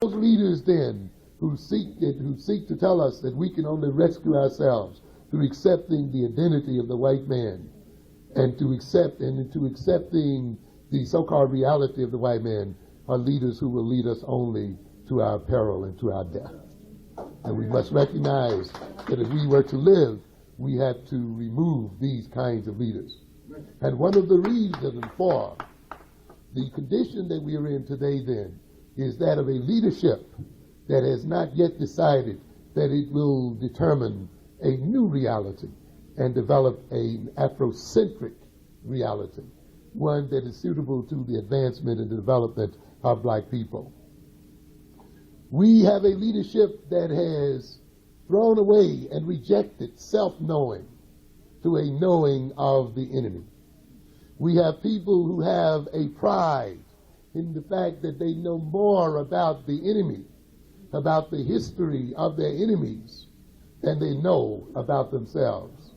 Those leaders then who seek to tell us that we can only rescue ourselves through accepting the identity of the white man and to accepting the so-called reality of the white man are leaders who will lead us only to our peril and to our death. And we must recognize that if we were to live, we have to remove these kinds of leaders. And one of the reasons for the condition that we are in today then is that of a leadership that has not yet decided that it will determine a new reality and develop an Afrocentric reality, one that is suitable to the advancement and the development of black people. We have a leadership that has thrown away and rejected self-knowing to a knowing of the enemy. We have people who have a pride in the fact that they know more about the enemy, about the history of their enemies, than they know about themselves,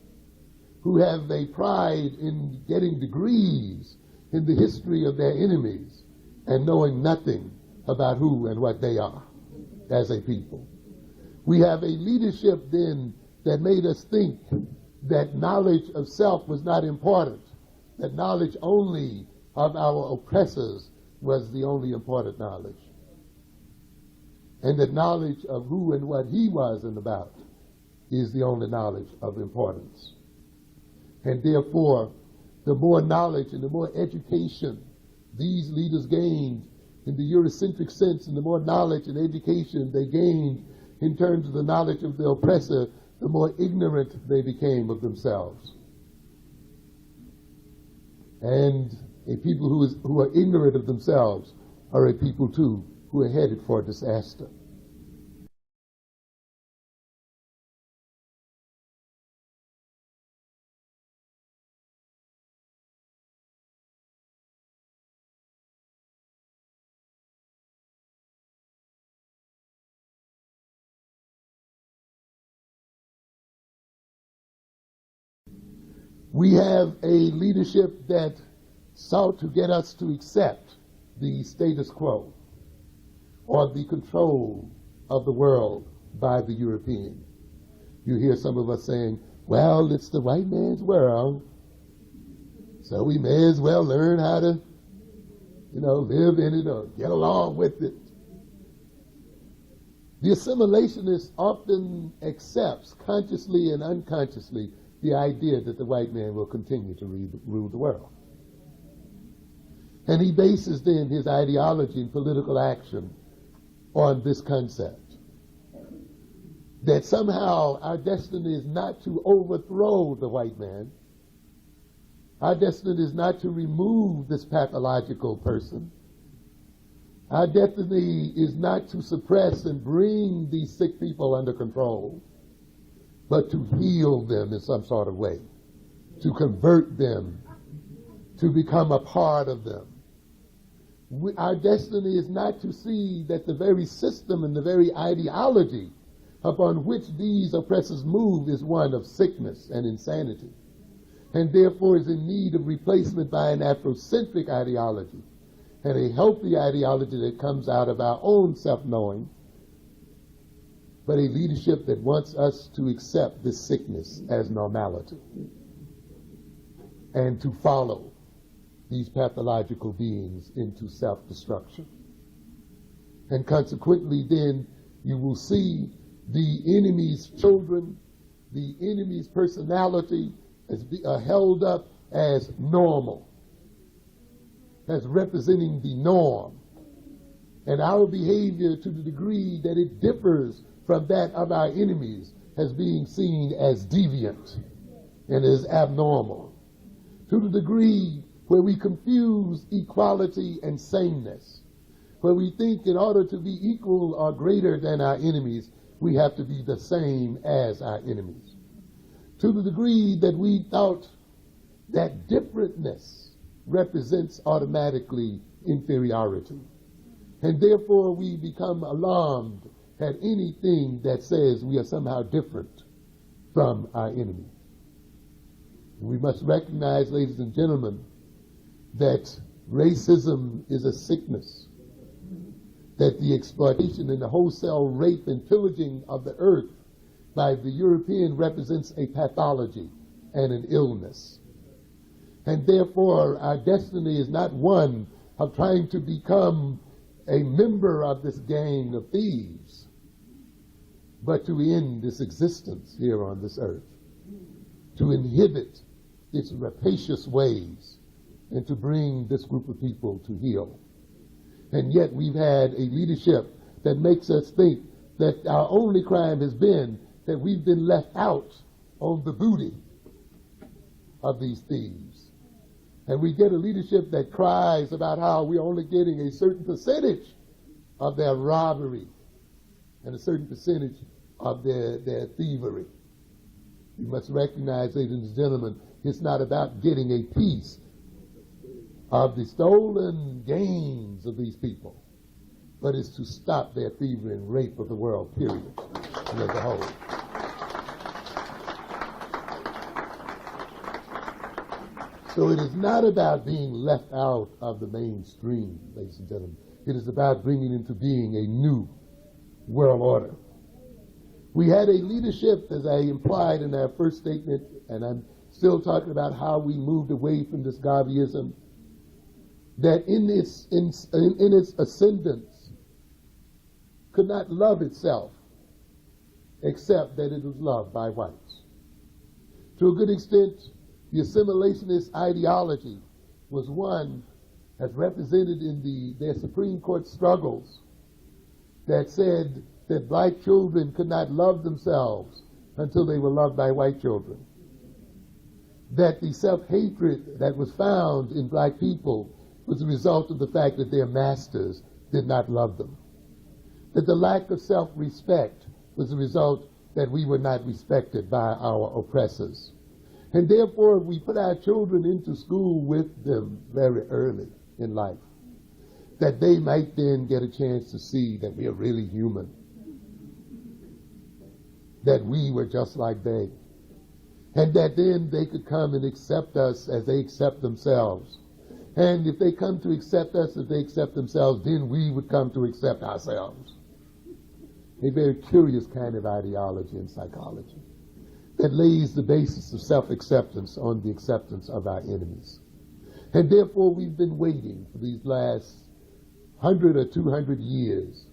who have a pride in getting degrees in the history of their enemies and knowing nothing about who and what they are as a people. We have a leadership then that made us think that knowledge of self was not important, that knowledge only of our oppressors was the only important knowledge, and that knowledge of who and what he was and about is the only knowledge of importance. And therefore, the more knowledge and the more education these leaders gained in the Eurocentric sense, and the more knowledge and education they gained in terms of the knowledge of the oppressor, the more ignorant they became of themselves. And a people who are ignorant of themselves are a people, too, who are headed for disaster. We have a leadership that sought to get us to accept the status quo or the control of the world by the European. You hear some of us saying, well, it's the white man's world, so we may as well learn how to, live in it or get along with it. The assimilationist often accepts, consciously and unconsciously, the idea that the white man will continue to rule the world. And he bases then his ideology and political action on this concept, that somehow our destiny is not to overthrow the white man. Our destiny is not to remove this pathological person. Our destiny is not to suppress and bring these sick people under control, but to heal them in some sort of way, to convert them, to become a part of them. Our destiny is not to see that the very system and the very ideology upon which these oppressors move is one of sickness and insanity, and therefore is in need of replacement by an Afrocentric ideology and a healthy ideology that comes out of our own self-knowing, but a leadership that wants us to accept this sickness as normality and to follow these pathological beings into self-destruction. And consequently, then, you will see the enemy's children, the enemy's personality as held up as normal, as representing the norm, and our behavior to the degree that it differs from that of our enemies as being seen as deviant and as abnormal, to the degree where we confuse equality and sameness, where we think in order to be equal or greater than our enemies, we have to be the same as our enemies, to the degree that we thought that differentness represents automatically inferiority, and therefore we become alarmed at anything that says we are somehow different from our enemy. We must recognize, ladies and gentlemen, that racism is a sickness that the exploitation and the wholesale rape and pillaging of the earth by the European represents a pathology and an illness. And therefore, our destiny is not one of trying to become a member of this gang of thieves, but to end this existence here on this earth, to inhibit its rapacious ways, and to bring this group of people to heel. And yet we've had a leadership that makes us think that our only crime has been that we've been left out on the booty of these thieves. And we get a leadership that cries about how we're only getting a certain percentage of their robbery and a certain percentage of their thievery. You must recognize, ladies and gentlemen, it's not about getting a piece of the stolen gains of these people, but it's to stop their thievery and rape of the world, period, as a whole. So it is not about being left out of the mainstream, ladies and gentlemen. It is about bringing into being a new world order. We had a leadership, as I implied in our first statement, and I'm still talking about how we moved away from this Garveyism, that in its ascendance could not love itself except that it was loved by whites. To a good extent, the assimilationist ideology was one as represented in their Supreme Court struggles that said that black children could not love themselves until they were loved by white children. That the self-hatred that was found in black people was a result of the fact that their masters did not love them. That the lack of self-respect was a result that we were not respected by our oppressors. And therefore, we put our children into school with them very early in life, that they might then get a chance to see that we are really human, that we were just like they, and that then they could come and accept us as they accept themselves. And if they come to accept us as they accept themselves, then we would come to accept ourselves. A very curious kind of ideology and psychology that lays the basis of self-acceptance on the acceptance of our enemies. And therefore, we've been waiting for these last 100 or 200 years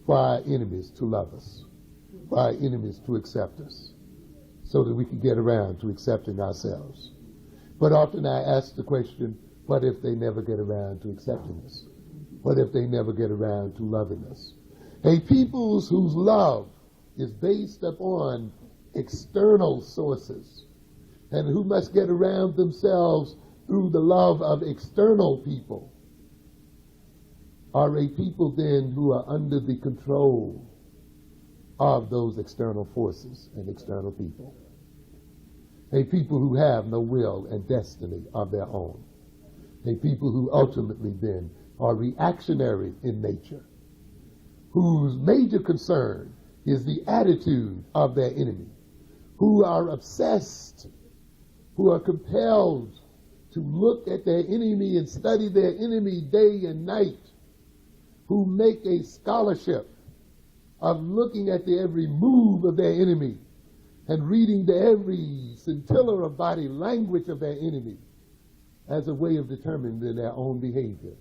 for our enemies to love us, for our enemies to accept us, so that we can get around to accepting ourselves. But often I ask the question, what if they never get around to accepting us? What if they never get around to loving us? A people whose love is based upon external sources, and who must get around themselves through the love of external people, are a people then who are under the control of those external forces and external people. A people who have no will and destiny of their own. A people who ultimately then are reactionary in nature, whose major concern is the attitude of their enemy, who are obsessed, who are compelled to look at their enemy and study their enemy day and night, who make a scholarship of looking at the every move of their enemy and reading the every scintilla of body language of their enemy as a way of determining their own behavior,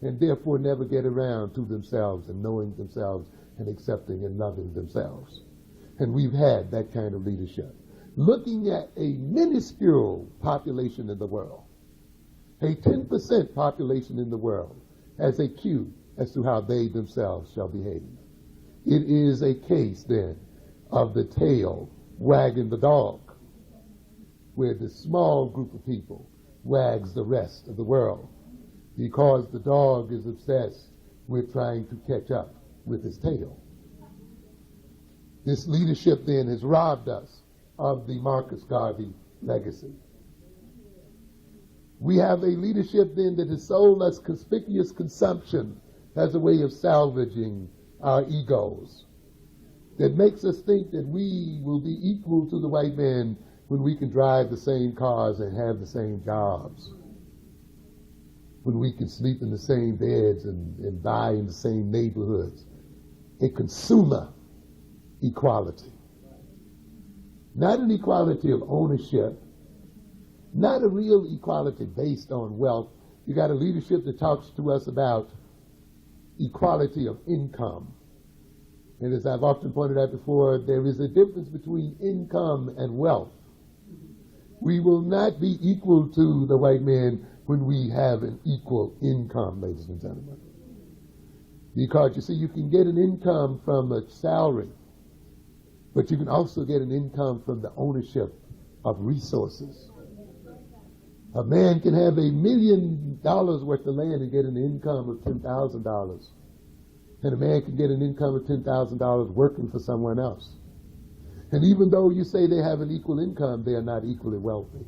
and therefore never get around to themselves and knowing themselves and accepting and loving themselves. And we've had that kind of leadership. Looking at a minuscule population in the world, a 10% population in the world, as a cue as to how they themselves shall behave. It is a case then of the tail wagging the dog, where the small group of people wags the rest of the world, because the dog is obsessed with trying to catch up with his tail. This leadership then has robbed us of the Marcus Garvey legacy. We have a leadership then that has sold us conspicuous consumption as a way of salvaging our egos, that makes us think that we will be equal to the white man when we can drive the same cars and have the same jobs. when we can sleep in the same beds and buy in the same neighborhoods. A consumer equality. Not an equality of ownership, not a real equality based on wealth. You got a leadership that talks to us about equality of income. And as I've often pointed out before, there is a difference between income and wealth. We will not be equal to the white man when we have an equal income, ladies and gentlemen. Because you see, you can get an income from a salary, but you can also get an income from the ownership of resources. A man can have $1 million worth of land and get an income of $10,000. And a man can get an income of $10,000 working for someone else. And even though you say they have an equal income, they are not equally wealthy.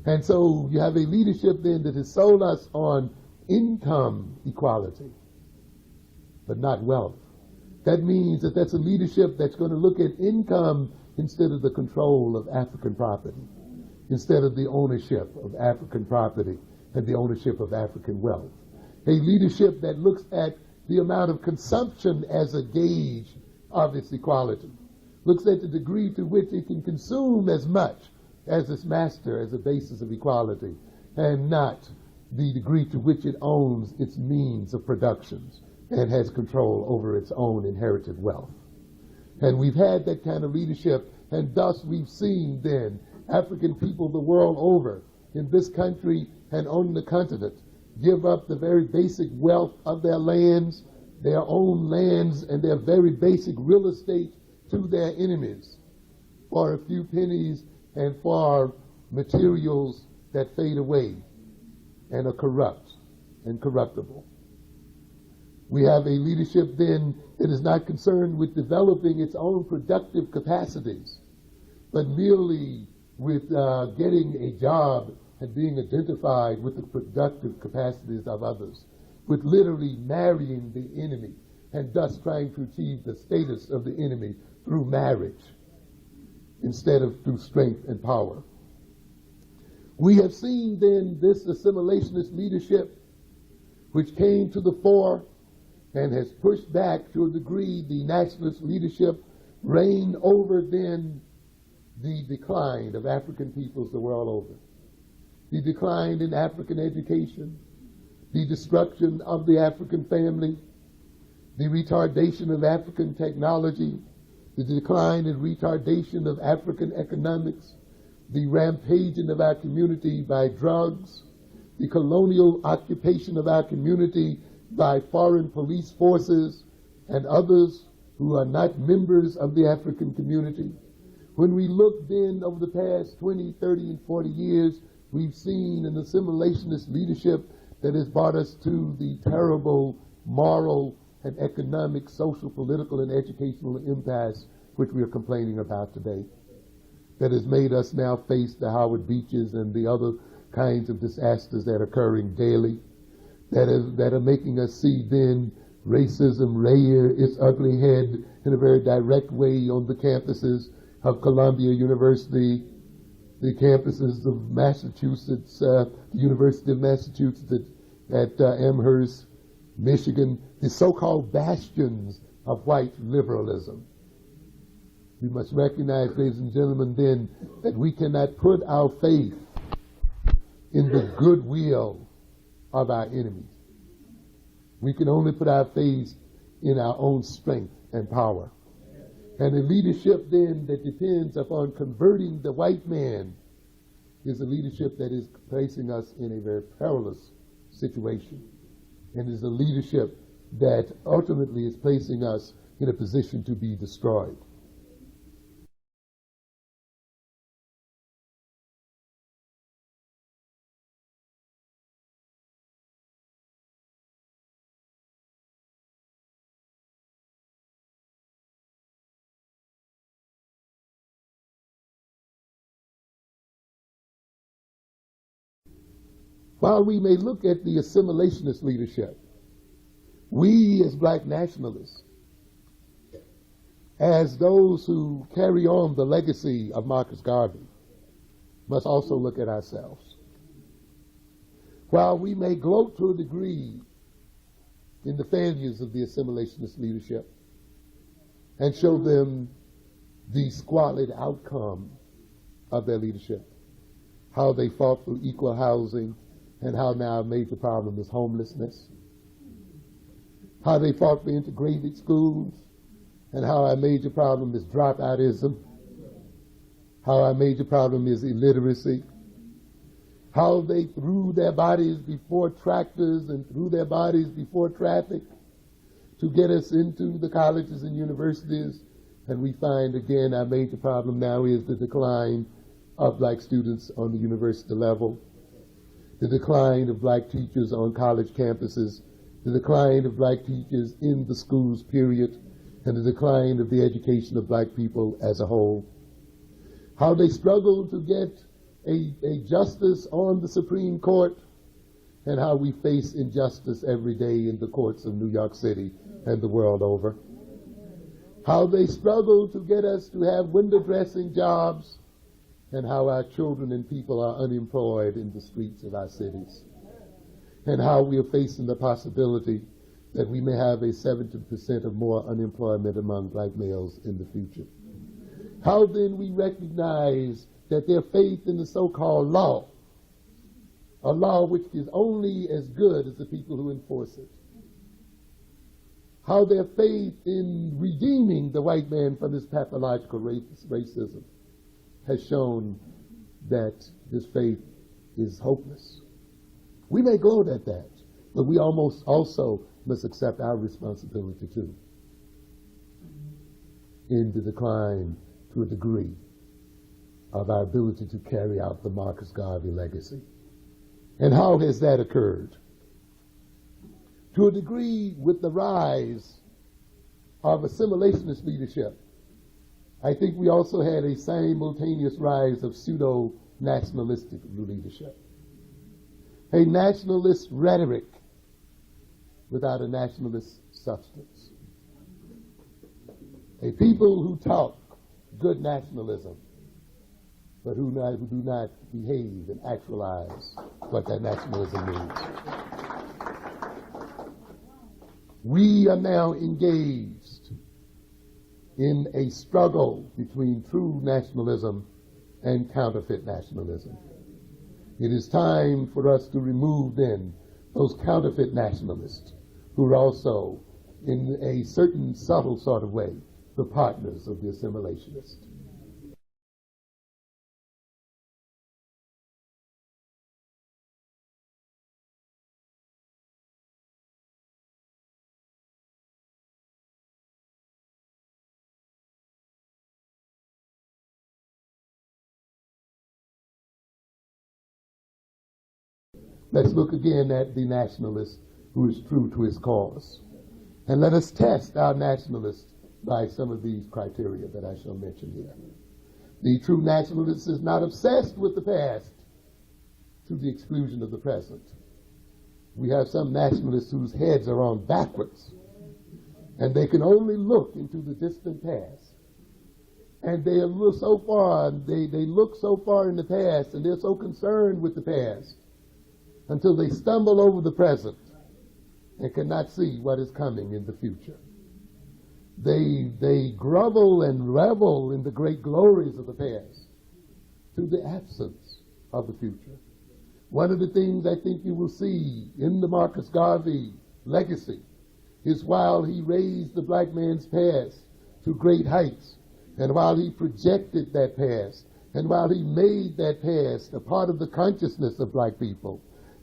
And so you have a leadership then that has sold us on income equality, but not wealth. That means that that's a leadership that's going to look at income instead of the control of African property, instead of the ownership of African property and the ownership of African wealth. A leadership that looks at the amount of consumption as a gauge of its equality, looks at the degree to which it can consume as much as its master as a basis of equality, and not the degree to which it owns its means of productions and has control over its own inherited wealth. And we've had that kind of leadership, and thus we've seen then African people the world over, in this country and on the continent, give up the very basic wealth of their lands, their own lands, and their very basic real estate to their enemies for a few pennies and for materials that fade away and are corrupt and corruptible. We have a leadership then that is not concerned with developing its own productive capacities, but merely with getting a job and being identified with the productive capacities of others, with literally marrying the enemy and thus trying to achieve the status of the enemy through marriage instead of through strength and power. We have seen then this assimilationist leadership which came to the fore and has pushed back to a degree the nationalist leadership, reigned over then the decline of African peoples the world over. The decline in African education, the destruction of the African family, the retardation of African technology, the decline and retardation of African economics, the rampaging of our community by drugs, the colonial occupation of our community by foreign police forces and others who are not members of the African community. When we look then over the past 20, 30, and 40 years, we've seen an assimilationist leadership that has brought us to the terrible moral and economic, social, political, and educational impasse which we are complaining about today, that has made us now face the Howard Beaches and the other kinds of disasters that are occurring daily, that are making us see then racism rear its ugly head in a very direct way on the campuses of Columbia University, the campuses of Massachusetts, the University of Massachusetts at Amherst, Michigan, the so-called bastions of white liberalism. We must recognize, ladies and gentlemen, then, that we cannot put our faith in the goodwill of our enemies. We can only put our faith in our own strength and power. And a leadership then that depends upon converting the white man is a leadership that is placing us in a very perilous situation, and is a leadership that ultimately is placing us in a position to be destroyed. While we may look at the assimilationist leadership, we as black nationalists, as those who carry on the legacy of Marcus Garvey, must also look at ourselves. While we may gloat to a degree in the failures of the assimilationist leadership and show them the squalid outcome of their leadership, how they fought for equal housing and how now a major problem is homelessness, how they fought for integrated schools and how our major problem is dropoutism, how our major problem is illiteracy, how they threw their bodies before tractors and threw their bodies before traffic to get us into the colleges and universities. And we find, again, our major problem now is the decline of black students on the university level, the decline of black teachers on college campuses, the decline of black teachers in the schools, period, and the decline of the education of black people as a whole. How they struggle to get a justice on the Supreme Court, and how we face injustice every day in the courts of New York City and the world over. How they struggle to get us to have window dressing jobs, and how our children and people are unemployed in the streets of our cities. And how we are facing the possibility that we may have a 70% or more unemployment among black males in the future. How then we recognize that their faith in the so-called law, a law which is only as good as the people who enforce it, how their faith in redeeming the white man from his pathological racism has shown that this faith is hopeless. We may gloat at that, but we almost also must accept our responsibility too in the decline to a degree of our ability to carry out the Marcus Garvey legacy. And how has that occurred? To a degree, with the rise of assimilationist leadership, I think we also had a simultaneous rise of pseudo-nationalistic leadership. A nationalist rhetoric without a nationalist substance. A people who talk good nationalism, but who do not behave and actualize what that nationalism means. We are now engaged in a struggle between true nationalism and counterfeit nationalism. It is time for us to remove then those counterfeit nationalists who are also, in a certain subtle sort of way, the partners of the assimilationists. Let's look again at the nationalist who is true to his cause. And let us test our nationalists by some of these criteria that I shall mention here. The true nationalist is not obsessed with the past to the exclusion of the present. We have some nationalists whose heads are on backwards, and they can only look into the distant past. And they look so far, they look so far in the past, and they're so concerned with the past, until they stumble over the present and cannot see what is coming in the future. They grovel and revel in the great glories of the past to the absence of the future. One of the things I think you will see in the Marcus Garvey legacy is while he raised the black man's past to great heights, and while he projected that past, and while he made that past a part of the consciousness of black people,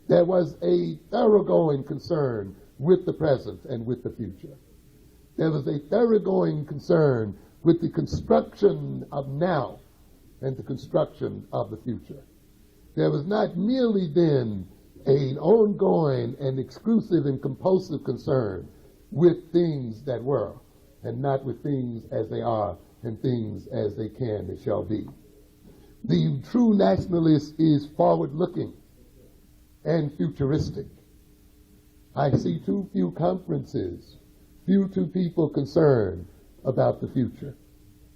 there was a thoroughgoing concern with the present and with the future. There was a thoroughgoing concern with the construction of now and the construction of the future. There was not merely then an ongoing and exclusive and compulsive concern with things that were, and not with things as they are and things as they can and shall be. The true nationalist is forward-looking and futuristic. I see too few conferences, few people concerned about the future,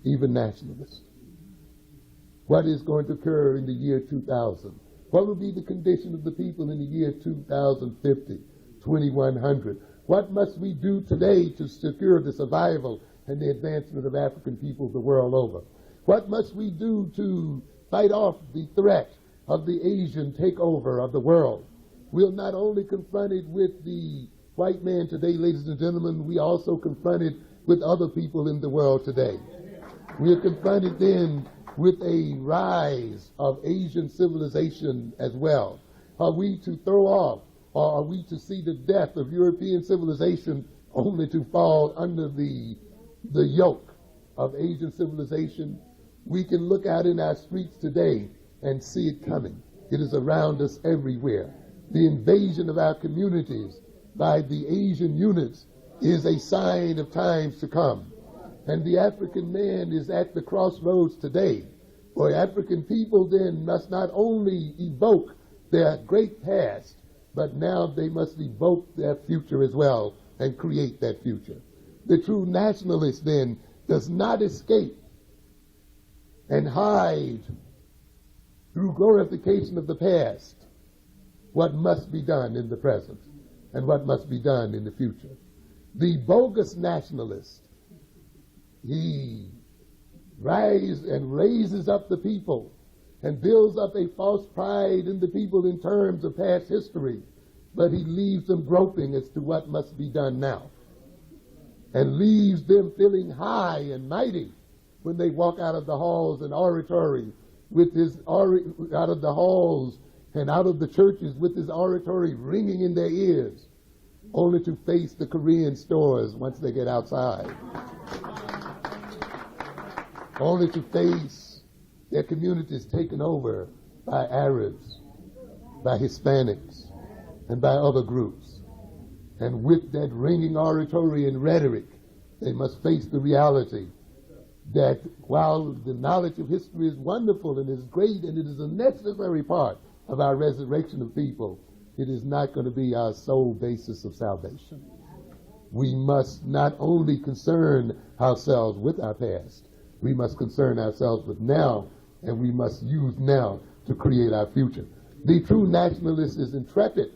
even nationalists. What is going to occur in the year 2000? What will be the condition of the people in the year 2050, 2100? What must we do today to secure the survival and the advancement of African people the world over? What must we do to fight off the threat of the Asian takeover of the world? We're not only confronted with the white man today, ladies and gentlemen, we also confronted with other people in the world today. We are confronted then with a rise of Asian civilization as well. Are we to throw off, or are we to see the death of European civilization only to fall under the yoke of Asian civilization? We can look out in our streets today and see it coming. It is around us everywhere. The invasion of our communities by the Asian units is a sign of times to come. And the African man is at the crossroads today. For African people then must not only evoke their great past, but now they must evoke their future as well and create that future. The true nationalist then does not escape and hide through glorification of the past what must be done in the present and what must be done in the future. The bogus nationalist, he raises up the people and builds up a false pride in the people in terms of past history, but he leaves them groping as to what must be done now, and leaves them feeling high and mighty when they walk out of the halls and oratory with his out of the halls and out of the churches with his oratory ringing in their ears, only to face the Korean stores once they get outside, only to face their communities taken over by Arabs, by Hispanics, and by other groups. And with that ringing oratory and rhetoric, they must face the reality that while the knowledge of history is wonderful and is great and it is a necessary part of our resurrection of people, it is not going to be our sole basis of salvation. We must not only concern ourselves with our past, we must concern ourselves with now, and we must use now to create our future. The true nationalist is intrepid.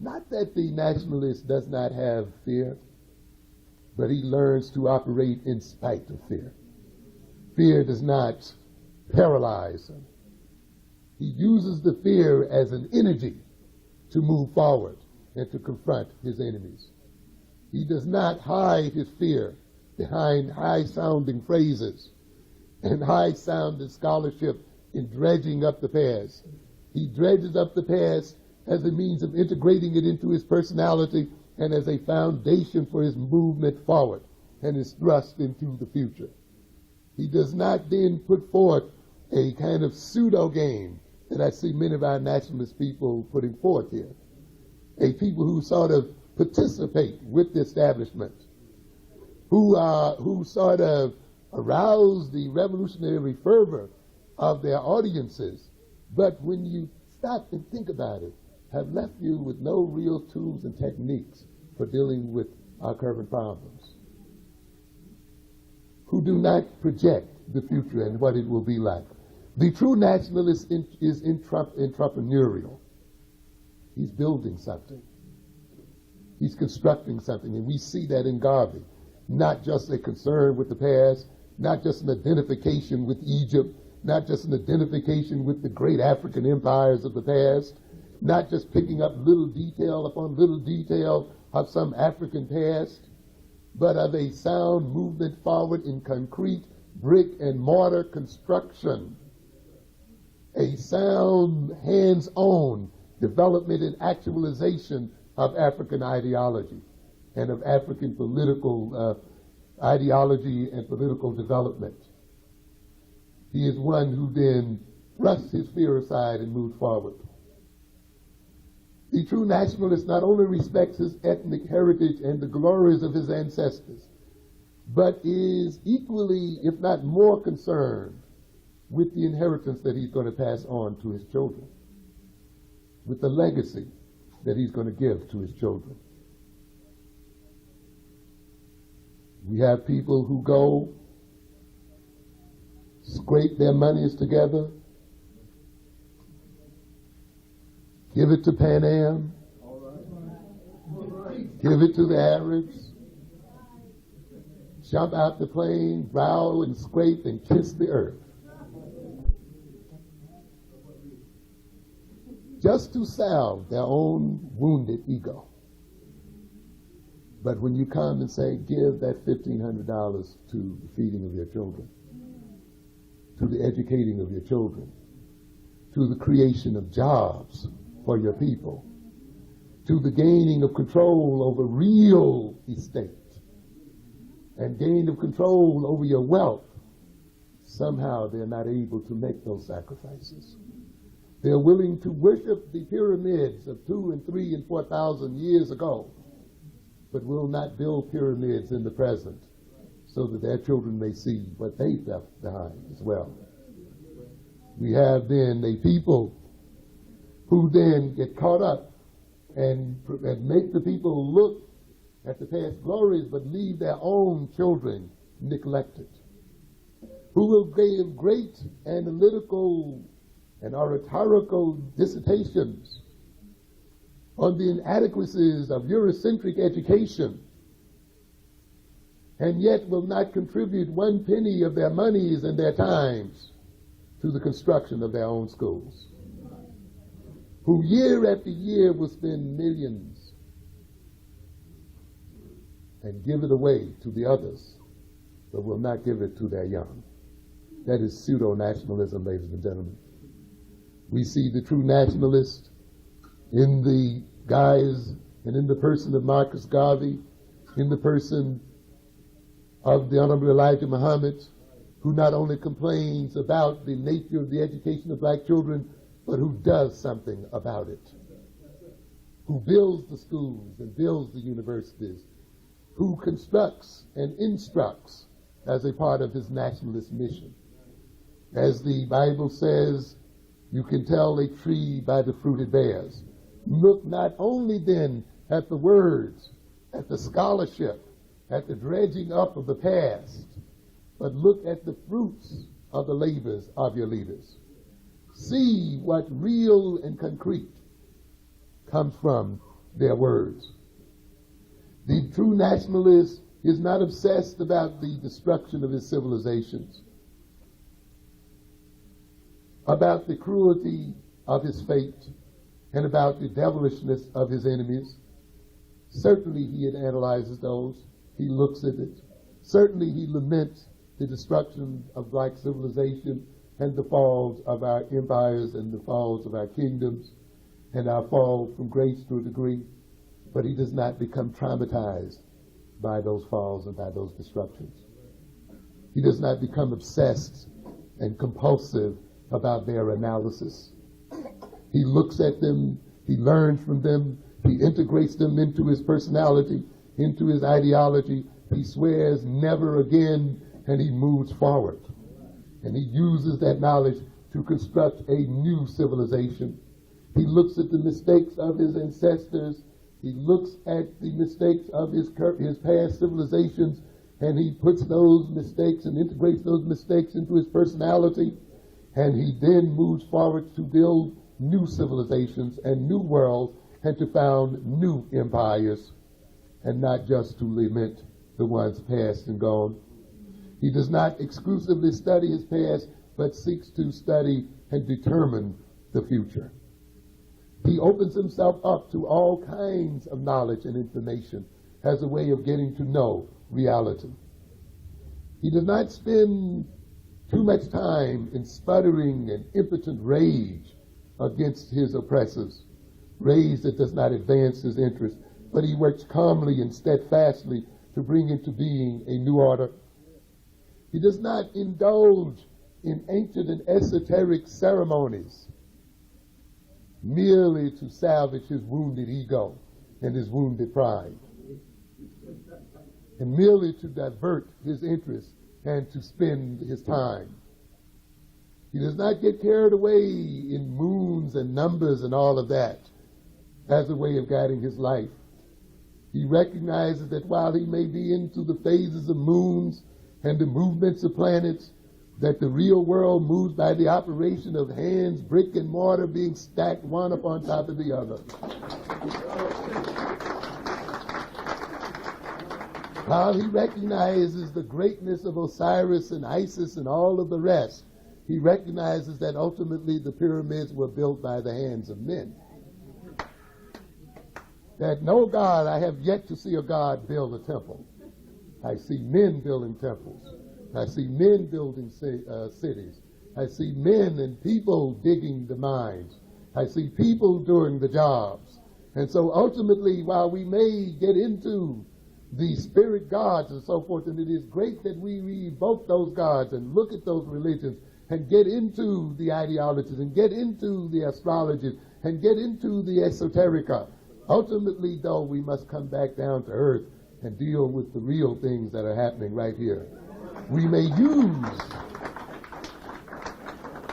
Not that the nationalist does not have fear, but he learns to operate in spite of fear. Fear does not paralyze him. He uses the fear as an energy to move forward and to confront his enemies. He does not hide his fear behind high-sounding phrases and high-sounding scholarship in dredging up the past. He dredges up the past as a means of integrating it into his personality and as a foundation for his movement forward and his thrust into the future. He does not then put forth a kind of pseudo-game that I see many of our nationalist people putting forth here. A people who sort of participate with the establishment, who sort of arouse the revolutionary fervor of their audiences, but when you stop and think about it, have left you with no real tools and techniques for dealing with our current problems, who do not project the future and what it will be like. The true nationalist is entrepreneurial. He's building something. He's constructing something, and we see that in Garvey. Not just a concern with the past, not just an identification with Egypt, not just an identification with the great African empires of the past, not just picking up little detail upon little detail of some African past, but of a sound movement forward in concrete brick and mortar construction, a sound hands-on development and actualization of African ideology and of African political ideology and political development. He is one who then thrusts his fear aside and moves forward. The true nationalist not only respects his ethnic heritage and the glories of his ancestors, but is equally, if not more, concerned with the inheritance that he's going to pass on to his children, with the legacy that he's going to give to his children. We have people who go, scrape their monies together, Give it to Pan Am. Give it to the Arabs. Jump out the plane, growl and scrape and kiss the earth. Just to salve their own wounded ego. But when you come and say, give that $1,500 to the feeding of your children, to the educating of your children, to the creation of jobs for your people, to the gaining of control over real estate, and gain of control over your wealth, somehow they're not able to make those sacrifices. They're willing to worship the pyramids of 2,000 and 3,000 and 4,000 years ago, but will not build pyramids in the present so that their children may see what they left behind as well. We have then a people who then get caught up and make the people look at the past glories but leave their own children neglected, who will give great analytical and oratorical dissertations on the inadequacies of Eurocentric education, and yet will not contribute 1 penny of their monies and their times to the construction of their own schools, who year after year will spend millions and give it away to the others, but will not give it to their young. That is pseudo-nationalism, ladies and gentlemen. We see the true nationalist in the guise and in the person of Marcus Garvey, in the person of the Honorable Elijah Muhammad, who not only complains about the nature of the education of black children, but who does something about it, who builds the schools and builds the universities, who constructs and instructs as a part of his nationalist mission. As the Bible says, you can tell a tree by the fruit it bears. Look not only then at the words, at the scholarship, at the dredging up of the past, but look at the fruits of the labors of your leaders. See what real and concrete comes from their words. The true nationalist is not obsessed about the destruction of his civilizations, about the cruelty of his fate, and about the devilishness of his enemies. Certainly he analyzes those. He looks at it. Certainly he laments the destruction of black civilization and the falls of our empires and the falls of our kingdoms and our fall from grace to a degree. But he does not become traumatized by those falls and by those destructions. He does not become obsessed and compulsive about their analysis. He looks at them, he learns from them, he integrates them into his personality, into his ideology. He swears never again, and he moves forward. And he uses that knowledge to construct a new civilization. He looks at the mistakes of his ancestors, he looks at the mistakes of his past civilizations, and he puts those mistakes and integrates those mistakes into his personality, and he then moves forward to build new civilizations and new worlds and to found new empires, and not just to lament the ones past and gone. He does not exclusively study his past, but seeks to study and determine the future. He opens himself up to all kinds of knowledge and information as a way of getting to know reality. He does not spend too much time in sputtering and impotent rage against his oppressors, rage that does not advance his interest, but he works calmly and steadfastly to bring into being a new order. He does not indulge in ancient and esoteric ceremonies merely to salvage his wounded ego and his wounded pride, and merely to divert his interest and to spend his time. He does not get carried away in moons and numbers and all of that as a way of guiding his life. He recognizes that while he may be into the phases of moons and the movements of planets, that the real world moves by the operation of hands, brick and mortar being stacked one upon top of the other. While he recognizes the greatness of Osiris and Isis and all of the rest, he recognizes that ultimately the pyramids were built by the hands of men. That no God, I have yet to see a God build a temple. I see men building temples. I see men building cities. I see men and people digging the mines. I see people doing the jobs. And so ultimately, while we may get into the spirit gods and so forth, and it is great that we evoke those gods and look at those religions and get into the ideologies and get into the astrologies and get into the esoterica. Ultimately, though, we must come back down to earth and deal with the real things that are happening right here. We may use,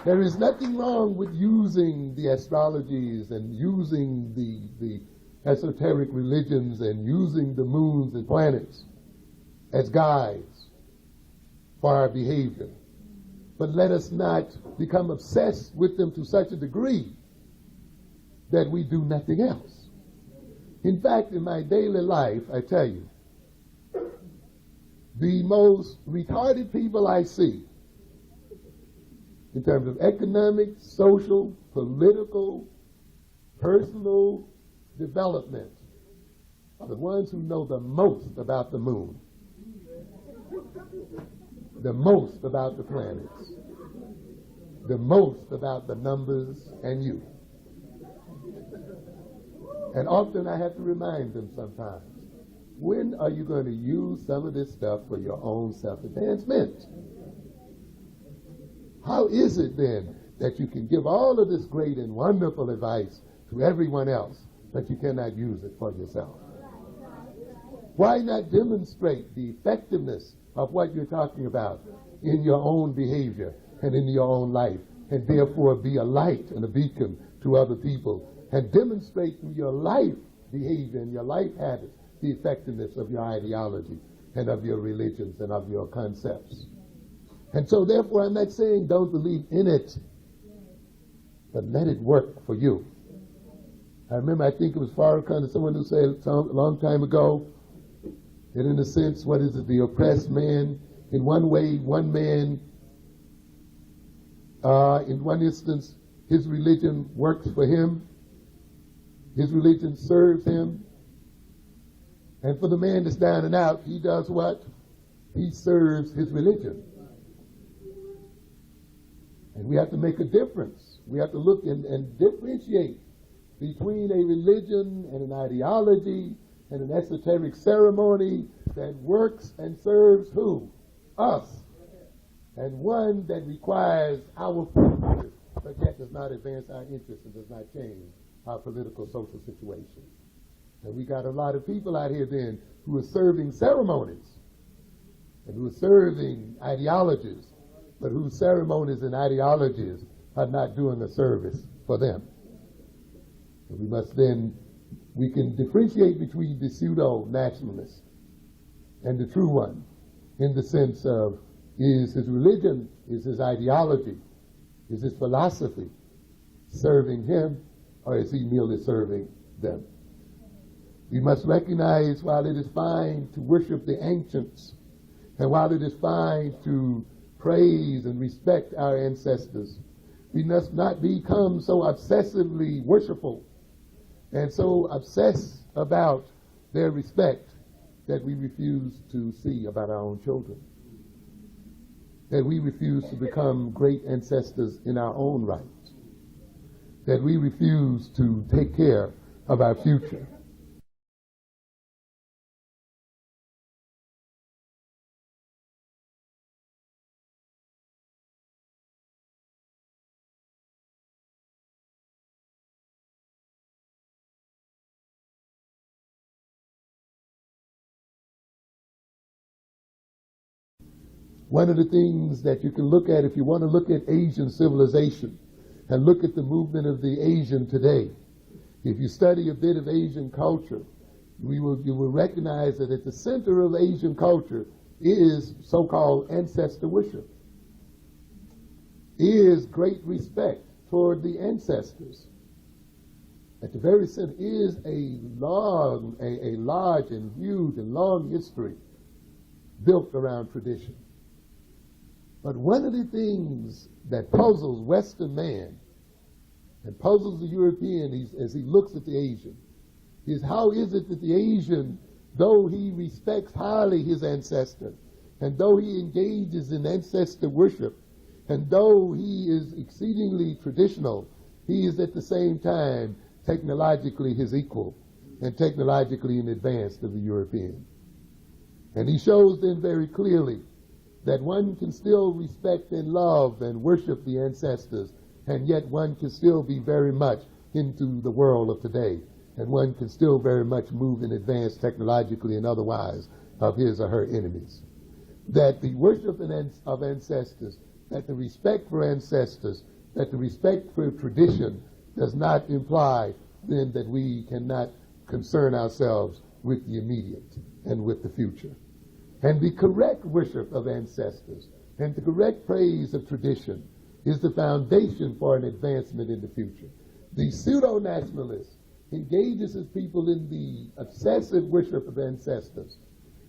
there is nothing wrong with using the astrologies and using the esoteric religions and using the moons and planets as guides for our behavior. But let us not become obsessed with them to such a degree that we do nothing else. In fact, in my daily life, I tell you, the most retarded people I see in terms of economic, social, political, personal development are the ones who know the most about the moon, the most about the planets, the most about the numbers and you. And often I have to remind them sometimes, when are you going to use some of this stuff for your own self-advancement? How is it then that you can give all of this great and wonderful advice to everyone else, but you cannot use it for yourself? Why not demonstrate the effectiveness of what you're talking about in your own behavior and in your own life, and therefore be a light and a beacon to other people, and demonstrate through your life behavior and your life habits the effectiveness of your ideology and of your religions and of your concepts? And so therefore I'm not saying don't believe in it, but let it work for you. I remember, I think it was Farrakhan, someone who said a long time ago, that in a sense, what is it, the oppressed man, in one way, one man, in one instance, his religion works for him, his religion serves him, and for the man that's down and out, he does what? He serves his religion. And we have to make a difference. We have to look and differentiate between a religion and an ideology and an esoteric ceremony that works and serves who? Us. And one that requires our purposes, but yet does not advance our interests and does not change our political, social situation. And we got a lot of people out here then who are serving ceremonies and who are serving ideologies, but whose ceremonies and ideologies are not doing a service for them. And we must then, we can differentiate between the pseudo-nationalist and the true one in the sense of, is his religion, is his ideology, is his philosophy serving him, or is he merely serving them? We must recognize, while it is fine to worship the ancients, and while it is fine to praise and respect our ancestors, we must not become so obsessively worshipful and so obsessed about their respect that we refuse to see about our own children, that we refuse to become great ancestors in our own right, that we refuse to take care of our future. One of the things that you can look at, if you want to look at Asian civilization and look at the movement of the Asian today, if you study a bit of Asian culture, you will recognize that at the center of Asian culture is so-called ancestor worship. is great respect toward the ancestors. At the very center is a large and huge and long history built around tradition. But one of the things that puzzles Western man and puzzles the European as he looks at the Asian is how is it that the Asian, though he respects highly his ancestor, and though he engages in ancestor worship, and though he is exceedingly traditional, he is at the same time technologically his equal and technologically in advance of the European. And he shows then very clearly that one can still respect and love and worship the ancestors, and yet one can still be very much into the world of today, and one can still very much move in advance technologically and otherwise of his or her enemies. That the worship of ancestors, that the respect for ancestors, that the respect for tradition does not imply then that we cannot concern ourselves with the immediate and with the future. And the correct worship of ancestors and the correct praise of tradition is the foundation for an advancement in the future. The pseudo-nationalist engages his people in the obsessive worship of ancestors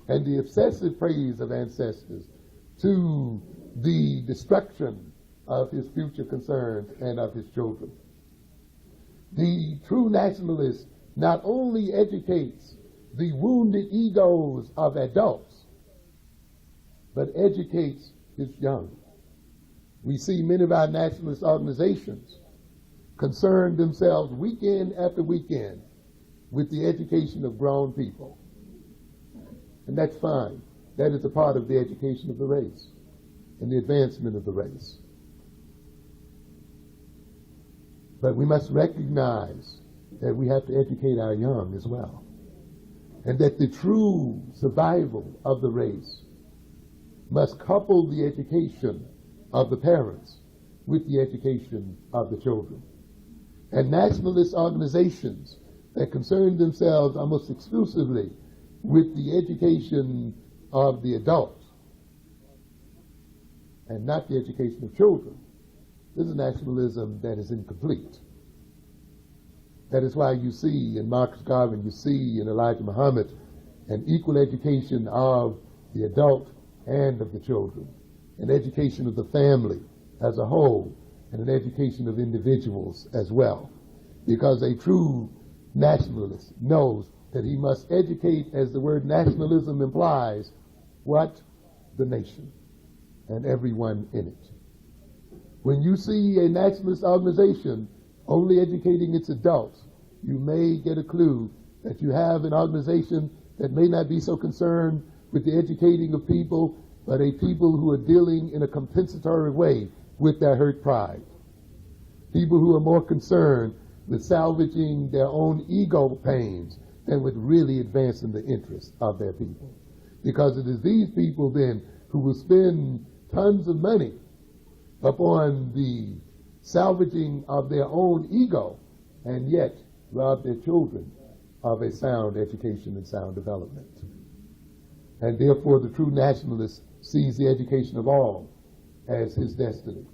and the obsessive praise of ancestors to the destruction of his future concerns and of his children. The true nationalist not only educates the wounded egos of adults, but educates his young. We see many of our nationalist organizations concern themselves weekend after weekend with the education of grown people. And that's fine. That is a part of the education of the race and the advancement of the race. But we must recognize that we have to educate our young as well. And that the true survival of the race must couple the education of the parents with the education of the children. And nationalist organizations that concern themselves almost exclusively with the education of the adults and not the education of children, this is nationalism that is incomplete. That is why you see in Marcus Garvey, you see in Elijah Muhammad, an equal education of the adult and of the children, an education of the family as a whole, and an education of individuals as well. Because a true nationalist knows that he must educate, as the word nationalism implies, what? The nation and everyone in it. When you see a nationalist organization only educating its adults, you may get a clue that you have an organization that may not be so concerned with the educating of people, but a people who are dealing in a compensatory way with their hurt pride. People who are more concerned with salvaging their own ego pains than with really advancing the interests of their people. Because it is these people then who will spend tons of money upon the salvaging of their own ego and yet rob their children of a sound education and sound development. And therefore the true nationalist sees the education of all as his destiny.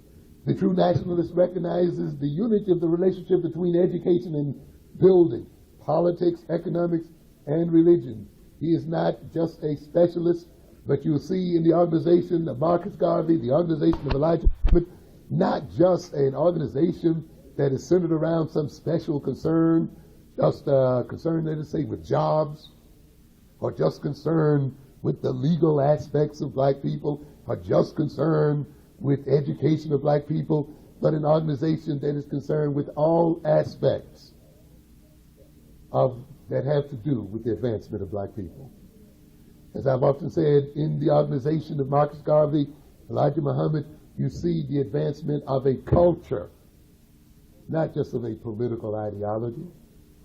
The true nationalist recognizes the unity of the relationship between education and building, politics, economics, and religion. He is not just a specialist, but you'll see in the organization of Marcus Garvey, the organization of Elijah Muhammad, not just an organization that is centered around some special concern, just concerned, let us say, with jobs, or just concerned with the legal aspects of black people, or just concerned with education of black people, but an organization that is concerned with all aspects of that have to do with the advancement of black people. As I've often said, in the organization of Marcus Garvey, Elijah Muhammad, you see the advancement of a culture, not just of a political ideology,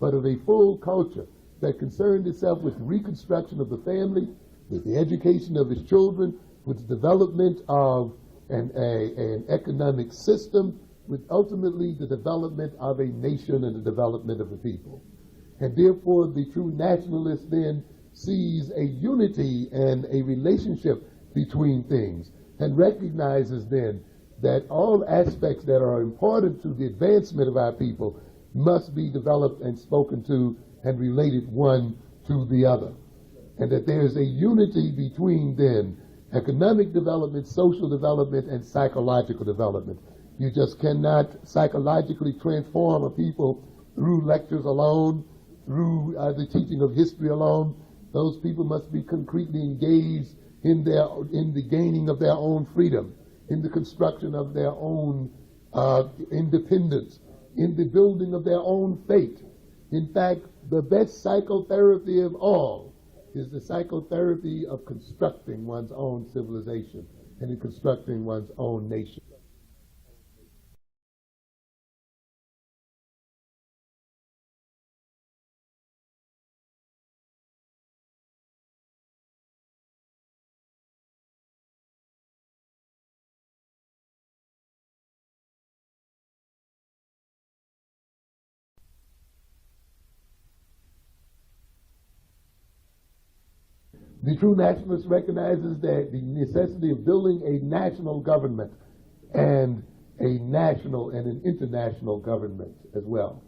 but of a full culture that concerned itself with reconstruction of the family, with the education of his children, with the development of an economic system, with ultimately the development of a nation and the development of the people. And therefore the true nationalist then sees a unity and a relationship between things and recognizes then that all aspects that are important to the advancement of our people must be developed and spoken to and related one to the other. And that there's a unity between then economic development, social development, and psychological development. You just cannot psychologically transform a people through lectures alone, through the teaching of history alone. Those people must be concretely engaged in the gaining of their own freedom, in the construction of their own independence, in the building of their own fate. In fact, the best psychotherapy of all is the psychotherapy of constructing one's own civilization and in constructing one's own nation. The true nationalist recognizes that the necessity of building a national government and a national and an international government as well.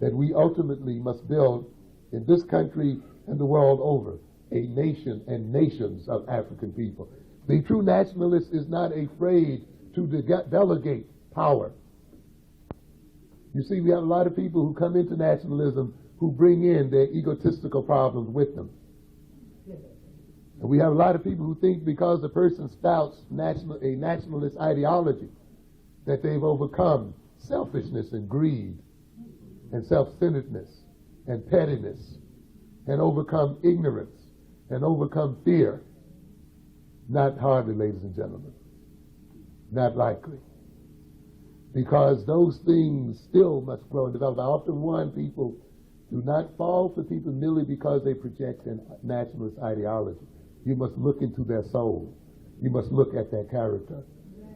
That we ultimately must build in this country and the world over a nation and nations of African people. The true nationalist is not afraid to delegate power. You see, we have a lot of people who come into nationalism who bring in their egotistical problems with them. And we have a lot of people who think because the person spouts a nationalist ideology that they've overcome selfishness and greed and self-centeredness and pettiness and overcome ignorance and overcome fear. Not hardly, ladies and gentlemen. Not likely. Because those things still must grow and develop. I often warn people, do not fall for people merely because they project a nationalist ideology. You must look into their soul. You must look at their character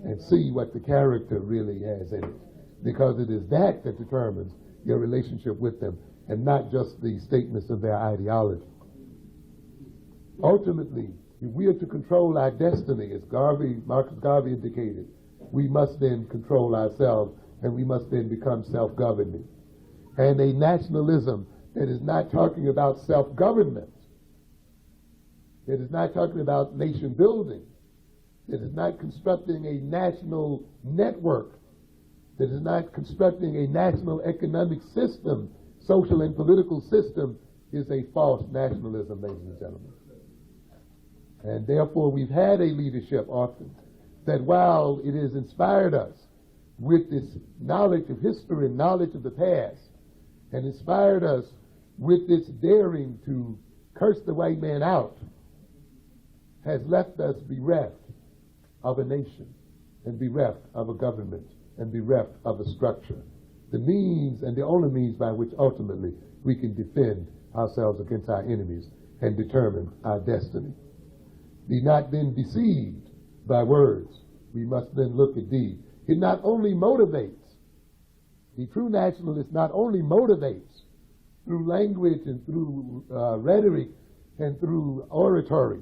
and see what the character really has in it. Because it is that that determines your relationship with them and not just the statements of their ideology. Ultimately, if we are to control our destiny, as Marcus Garvey indicated, we must then control ourselves and we must then become self-governing. And a nationalism that is not talking about self-government, that is not talking about nation building, that is not constructing a national network, that is not constructing a national economic system, social and political system, is a false nationalism, ladies and gentlemen. And therefore we've had a leadership often that while it has inspired us with this knowledge of history and knowledge of the past, and inspired us with this daring to curse the white man out, has left us bereft of a nation and bereft of a government and bereft of a structure. The means and the only means by which ultimately we can defend ourselves against our enemies and determine our destiny. Be not then deceived by words. We must then look at deed. It not only motivates, the true nationalist not only motivates through language and through rhetoric and through oratory,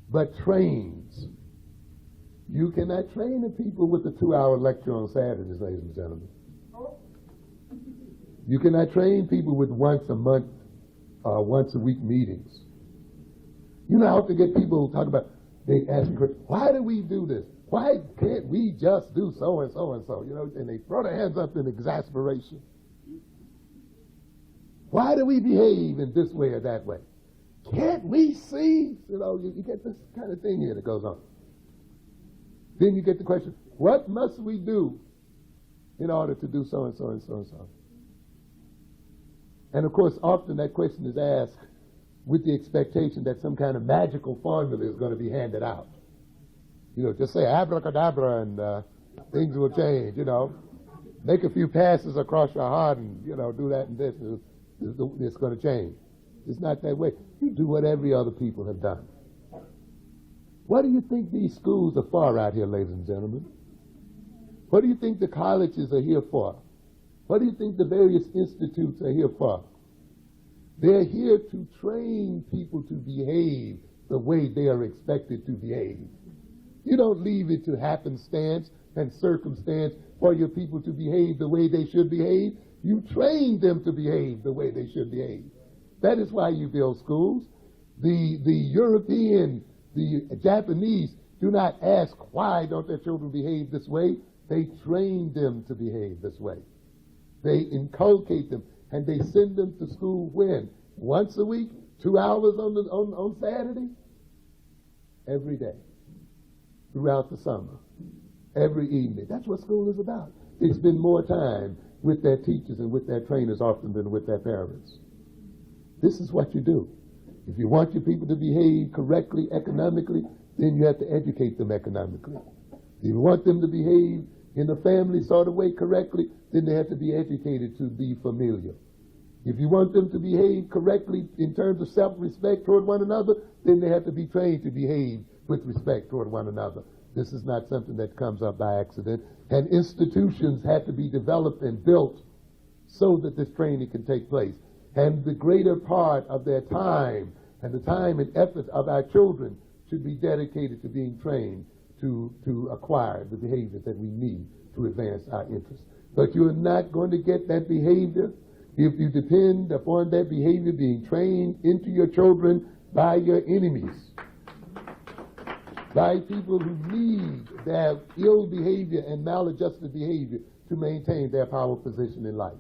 but trains. You cannot train the people with a 2-hour lecture on Saturdays, ladies and gentlemen. You cannot train people with once a month, once a week meetings. You know, I often get people talk about, they ask me, why do we do this? Why can't we just do so and so and so? You know, and they throw their hands up in exasperation. Why do we behave in this way or that way? Can't we see? You know, you get this kind of thing here that goes on. Then you get the question, what must we do in order to do so and so and so and so? And of course, often that question is asked with the expectation that some kind of magical formula is going to be handed out. You know, just say abracadabra and things will change, you know. Make a few passes across your heart and, you know, do that and this. It's going to change. It's not that way. You do what every other people have done. What do you think these schools are for out here, ladies and gentlemen? What do you think the colleges are here for? What do you think the various institutes are here for? They're here to train people to behave the way they are expected to behave You don't leave it to happenstance and circumstance for your people to behave the way they should behave. You train them to behave the way they should behave. That is why you build schools. The European, the Japanese do not ask why don't their children behave this way. They train them to behave this way. They inculcate them, and they send them to school when? Once a week, 2 hours on Saturday? Every day, throughout the summer, every evening. That's what school is about. They spend more time with their teachers and with their trainers often than with their parents. This is what you do. If you want your people to behave correctly economically, then you have to educate them economically. If you want them to behave in a family sort of way correctly, then they have to be educated to be familiar. If you want them to behave correctly in terms of self-respect toward one another, then they have to be trained to behave with respect toward one another. This is not something that comes up by accident. And institutions have to be developed and built so that this training can take place. And the greater part of their time and the time and effort of our children should be dedicated to being trained to acquire the behavior that we need to advance our interests. But you're not going to get that behavior if you depend upon that behavior being trained into your children by your enemies, by people who need their ill behavior and maladjusted behavior to maintain their power position in life.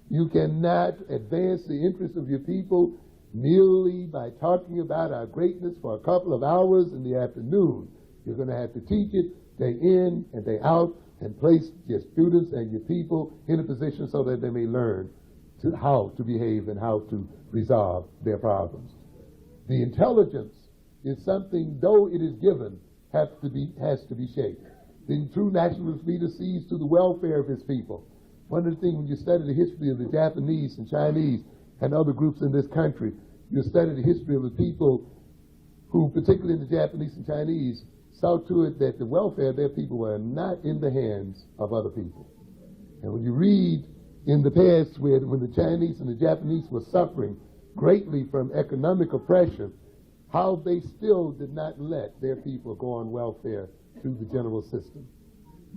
You cannot advance the interests of your people merely by talking about our greatness for a couple of hours in the afternoon. You're going to have to teach it day in and day out and place your students and your people in a position so that they may learn how to behave and how to resolve their problems. The intelligence is something, though it is given, has to be shaped. The true nationalist leader sees to the welfare of his people. One of the things when you study the history of the Japanese and Chinese and other groups in this country, you study the history of the people who, particularly the Japanese and Chinese, saw to it that the welfare of their people were not in the hands of other people. And when you read in the past when the Chinese and the Japanese were suffering greatly from economic oppression, how they still did not let their people go on welfare through the general system.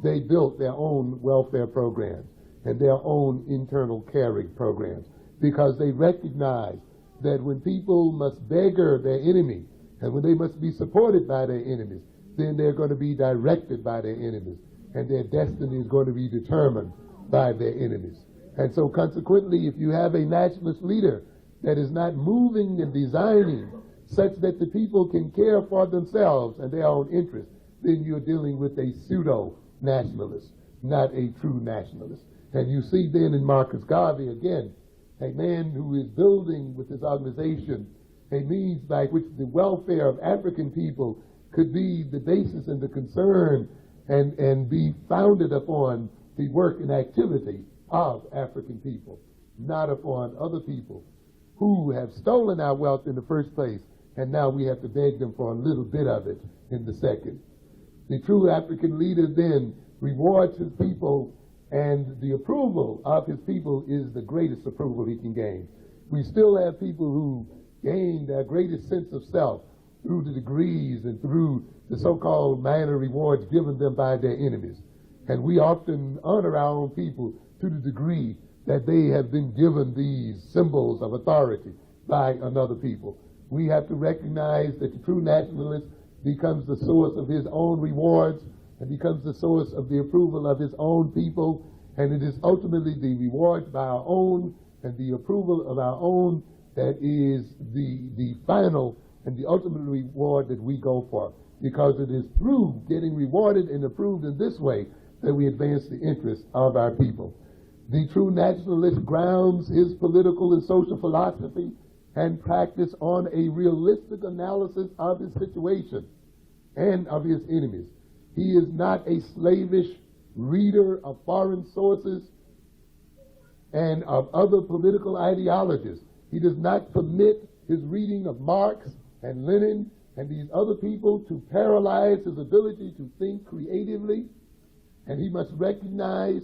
They built their own welfare programs and their own internal caring programs because they recognized that when people must beggar their enemy and when they must be supported by their enemies, then they're going to be directed by their enemies and their destiny is going to be determined by their enemies. And so consequently, if you have a nationalist leader that is not moving and designing such that the people can care for themselves and their own interests, then you're dealing with a pseudo-nationalist, not a true nationalist. And you see then in Marcus Garvey again, a man who is building with his organization a means by which the welfare of African people could be the basis and the concern and be founded upon the work and activity of African people, not upon other people who have stolen our wealth in the first place, and now we have to beg them for a little bit of it in the second. The true African leader then rewards his people, and the approval of his people is the greatest approval he can gain. We still have people who gain their greatest sense of self through the degrees and through the so-called minor rewards given them by their enemies. And we often honor our own people to the degree that they have been given these symbols of authority by another people. We have to recognize that the true nationalist becomes the source of his own rewards and becomes the source of the approval of his own people, and it is ultimately the rewards by our own and the approval of our own that is the final and the ultimate reward that we go for, because it is through getting rewarded and approved in this way that we advance the interests of our people. The true nationalist grounds his political and social philosophy and practice on a realistic analysis of his situation and of his enemies. He is not a slavish reader of foreign sources and of other political ideologies. He does not permit his reading of Marx and Lenin and these other people to paralyze his ability to think creatively. And he must recognize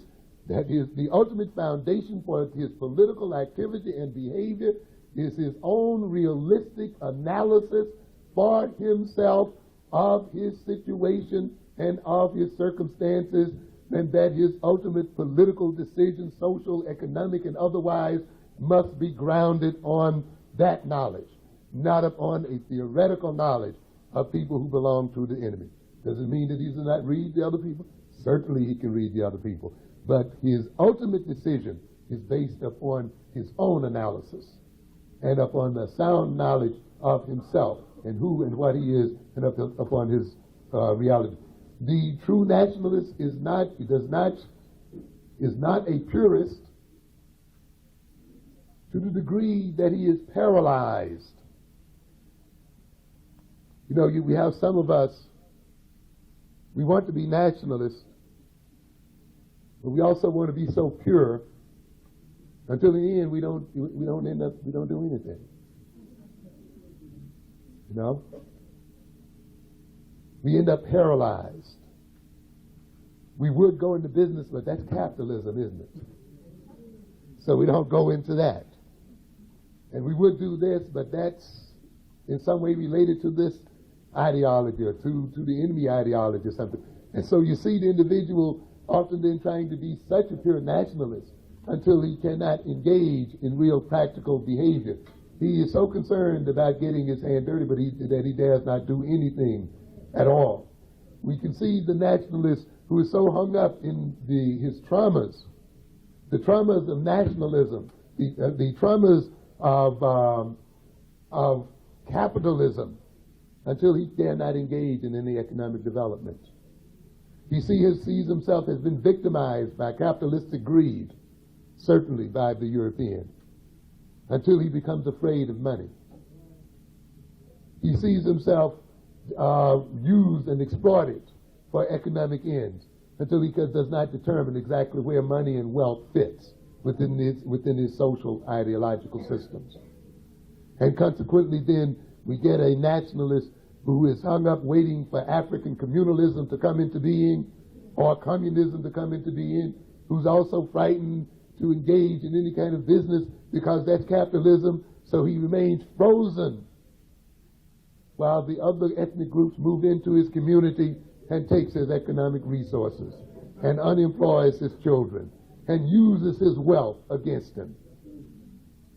that the ultimate foundation for his political activity and behavior is his own realistic analysis for himself of his situation and of his circumstances, and that his ultimate political decisions, social, economic, and otherwise, must be grounded on that knowledge, not upon a theoretical knowledge of people who belong to the enemy. Does it mean that he does not read the other people? Certainly he can read the other people. But his ultimate decision is based upon his own analysis and upon the sound knowledge of himself and who and what he is, and upon his reality. The true nationalist is not a purist to the degree that he is paralyzed. You know, we have some of us, we want to be nationalists, but we also want to be so pure until the end we don't do anything. You know? We end up paralyzed. We would go into business, but that's capitalism, isn't it? So we don't go into that. And we would do this, but that's in some way related to this ideology or to the enemy ideology or something. And so you see the individual often then trying to be such a pure nationalist until he cannot engage in real practical behavior. He is so concerned about getting his hand dirty, but that he dares not do anything at all. We can see the nationalist who is so hung up in his traumas, the traumas of nationalism, the traumas of capitalism, until he dare not engage in any economic development. He sees himself as been victimized by capitalistic greed, certainly by the European, until he becomes afraid of money. He sees himself used and exploited for economic ends until he does not determine exactly where money and wealth fits within his social ideological systems. And consequently then we get a nationalist who is hung up waiting for African communalism to come into being or communism to come into being, who's also frightened to engage in any kind of business because that's capitalism, so he remains frozen while the other ethnic groups move into his community and takes his economic resources and unemploys his children and uses his wealth against him.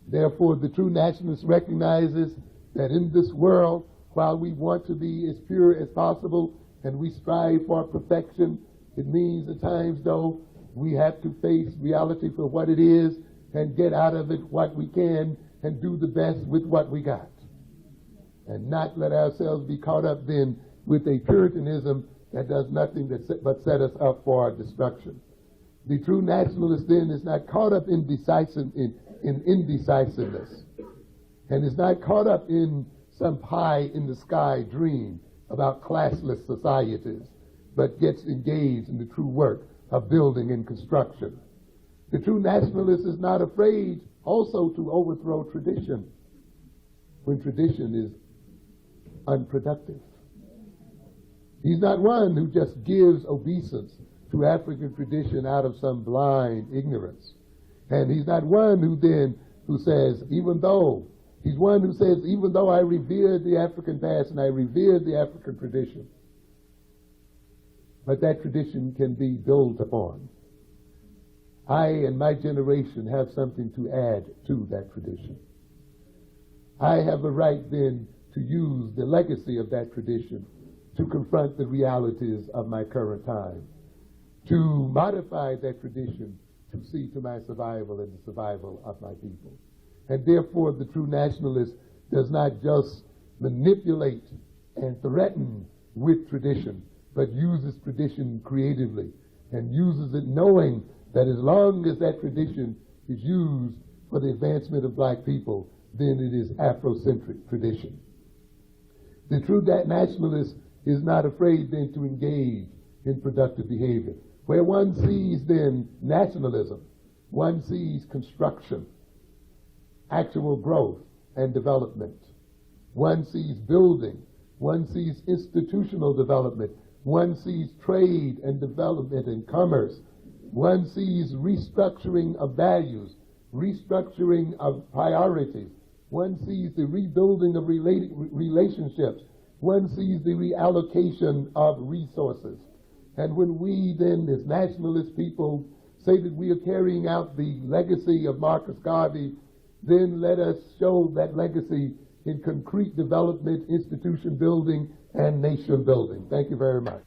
Therefore, the true nationalist recognizes that in this world, while we want to be as pure as possible and we strive for perfection, it means at times, though, we have to face reality for what it is and get out of it what we can and do the best with what we got. And not let ourselves be caught up then with a Puritanism that does nothing but set us up for destruction. The true nationalist then is not caught up in indecisiveness and is not caught up in some pie-in-the-sky dream about classless societies, but gets engaged in the true work of building and construction. The true nationalist is not afraid also to overthrow tradition when tradition is unproductive. He's not one who just gives obeisance to African tradition out of some blind ignorance. And he's not one who says, even though I revered the African past and I revered the African tradition, but that tradition can be built upon. I and my generation have something to add to that tradition. I have a right then to use the legacy of that tradition to confront the realities of my current time, to modify that tradition to see to my survival and the survival of my people. And therefore the true nationalist does not just manipulate and threaten with tradition, but uses tradition creatively and uses it knowing that as long as that tradition is used for the advancement of black people, then it is Afrocentric tradition. The true nationalist is not afraid then to engage in productive behavior. Where one sees then nationalism, one sees construction, actual growth and development. One sees building, one sees institutional development, one sees trade and development and commerce. One sees restructuring of values, restructuring of priorities. One sees the rebuilding of relationships one sees the reallocation of resources. And when we then, as nationalist people, say that we are carrying out the legacy of Marcus Garvey, then let us show that legacy in concrete development, institution building, and nation building. Thank you very much.